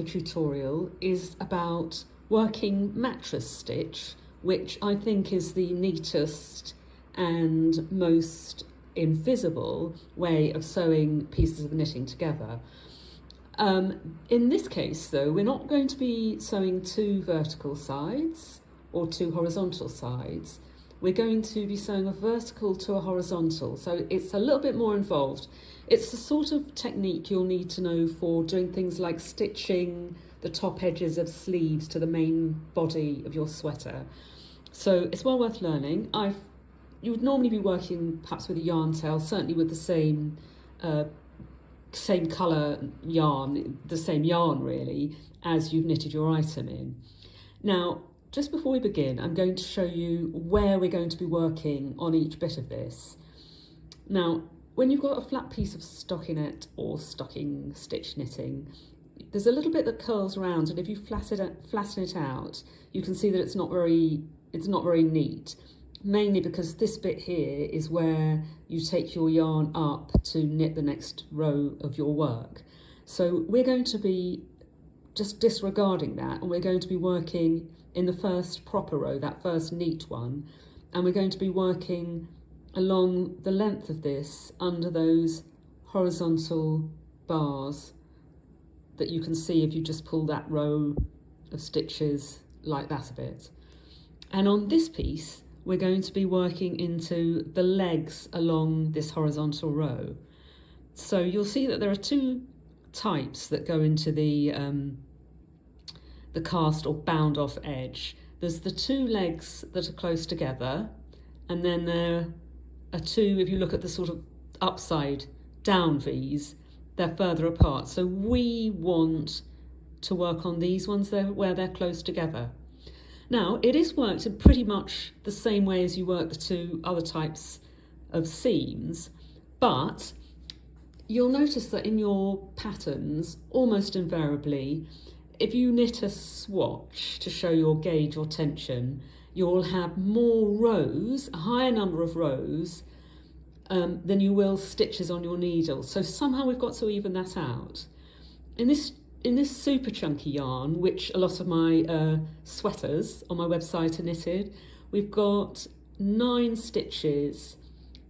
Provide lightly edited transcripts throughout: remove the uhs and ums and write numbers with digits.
little tutorial is about working mattress stitch, which I think is the neatest and most invisible way of sewing pieces of knitting together. In this case though, we're not going to be sewing two vertical sides or two horizontal sides. We're going to be sewing a vertical to a horizontal, so it's a little bit more involved. It's the sort of technique you'll need to know for doing things like stitching the top edges of sleeves to the main body of your sweater. So it's well worth learning. You would normally be working perhaps with a yarn tail, certainly with the same colour yarn, the same yarn really, as you've knitted your item in. Now, just before we begin, I'm going to show you where we're going to be working on each bit of this. Now, when you've got a flat piece of stockinette or stocking stitch knitting, there's a little bit that curls around, and if you flatten it out, you can see that it's not very neat. Mainly because this bit here is where you take your yarn up to knit the next row of your work. So we're going to be just disregarding that, and we're going to be working in the first proper row, that first neat one, and we're going to be working along the length of this under those horizontal bars that you can see if you just pull that row of stitches like that a bit. And on this piece, we're going to be working into the legs along this horizontal row. So you'll see that there are two types that go into the cast or bound off edge. There's the two legs that are close together, and then there are two, if you look at the sort of upside down V's, they're further apart. So we want to work on these ones there where they're close together. Now, it is worked in pretty much the same way as you work the two other types of seams, but you'll notice that in your patterns, almost invariably, if you knit a swatch to show your gauge or tension, you'll have more rows, a higher number of rows, than you will stitches on your needle. So somehow we've got to even that out. In this super chunky yarn, which a lot of my sweaters on my website are knitted, we've got 9 stitches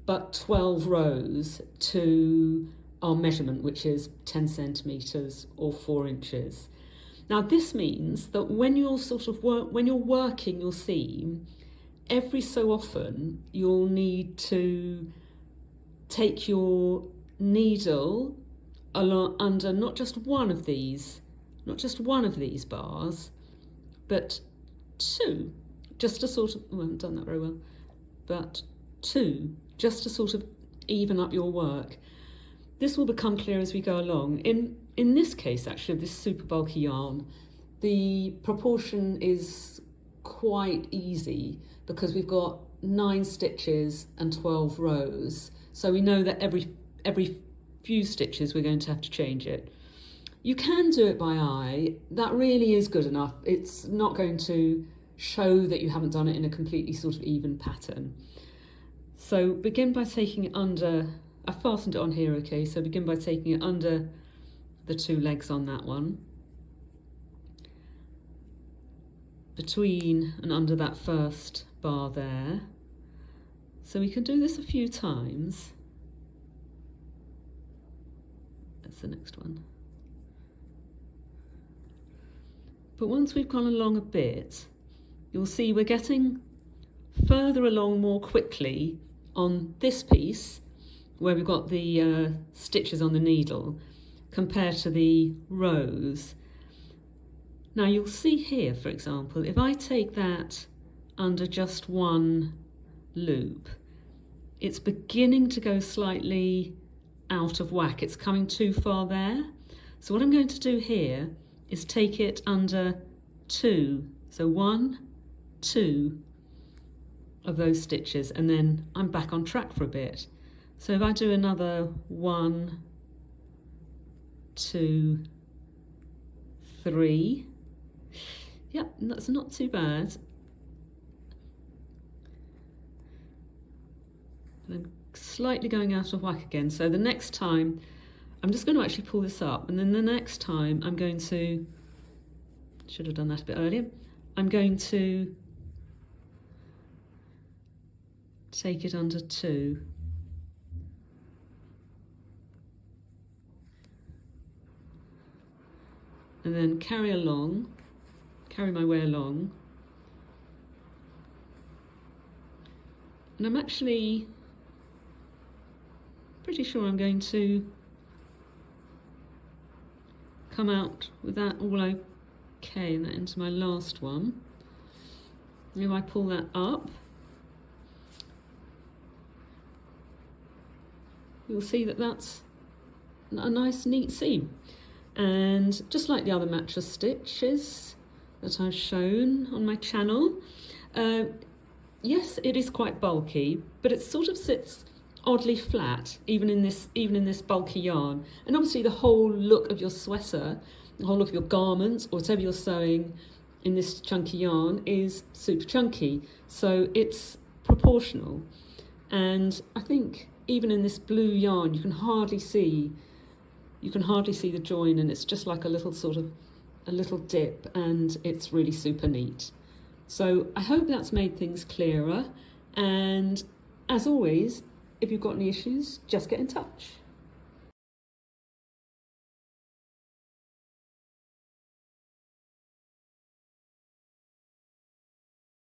but 12 rows to our measurement, which is 10 centimetres or 4 inches. Now this means that when you're working your seam, every so often you'll need to take your needle along under not just one of these bars, but 2, just to sort of, I haven't done that very well, but 2, just to sort of even up your work. This will become clear as we go along. In this case, actually, of this super bulky yarn, the proportion is quite easy because we've got 9 stitches and 12 rows. So we know that every few stitches we're going to have to change it. You can do it by eye. That really is good enough. It's not going to show that you haven't done it in a completely sort of even pattern. So begin by taking it under, I've fastened it on here, okay, so begin by taking it under the 2 legs on that one, between and under that first bar there. So we can do this a few times. That's the next one. But once we've gone along a bit, you'll see we're getting further along more quickly on this piece where we've got the stitches on the needle compared to the rows. Now you'll see here, for example, if I take that under just one loop, it's beginning to go slightly out of whack. It's coming too far there. So what I'm going to do here is take it under 2. So 1, 2 of those stitches, and then I'm back on track for a bit. So if I do another 1, 2, 3, yep, that's not too bad. And I'm slightly going out of whack again. So the next time, I'm just going to actually pull this up, and then the next time I'm going to Should have done that a bit earlier. I'm going to take it under 2. And then carry my way along. And I'm actually pretty sure I'm going to come out with that all okay, and that into my last one. Now I pull that up, you'll see that that's a nice neat seam. And just like the other mattress stitches that I've shown on my channel, yes, it is quite bulky, but it sort of sits oddly flat, even in this bulky yarn. And obviously the whole look of your sweater, the whole look of your garments, or whatever you're sewing in this chunky yarn, is super chunky. So it's proportional. And I think even in this blue yarn, you can hardly see the join, and it's just like a little dip, and it's really super neat. So I hope that's made things clearer, and as always, if you've got any issues, just get in touch.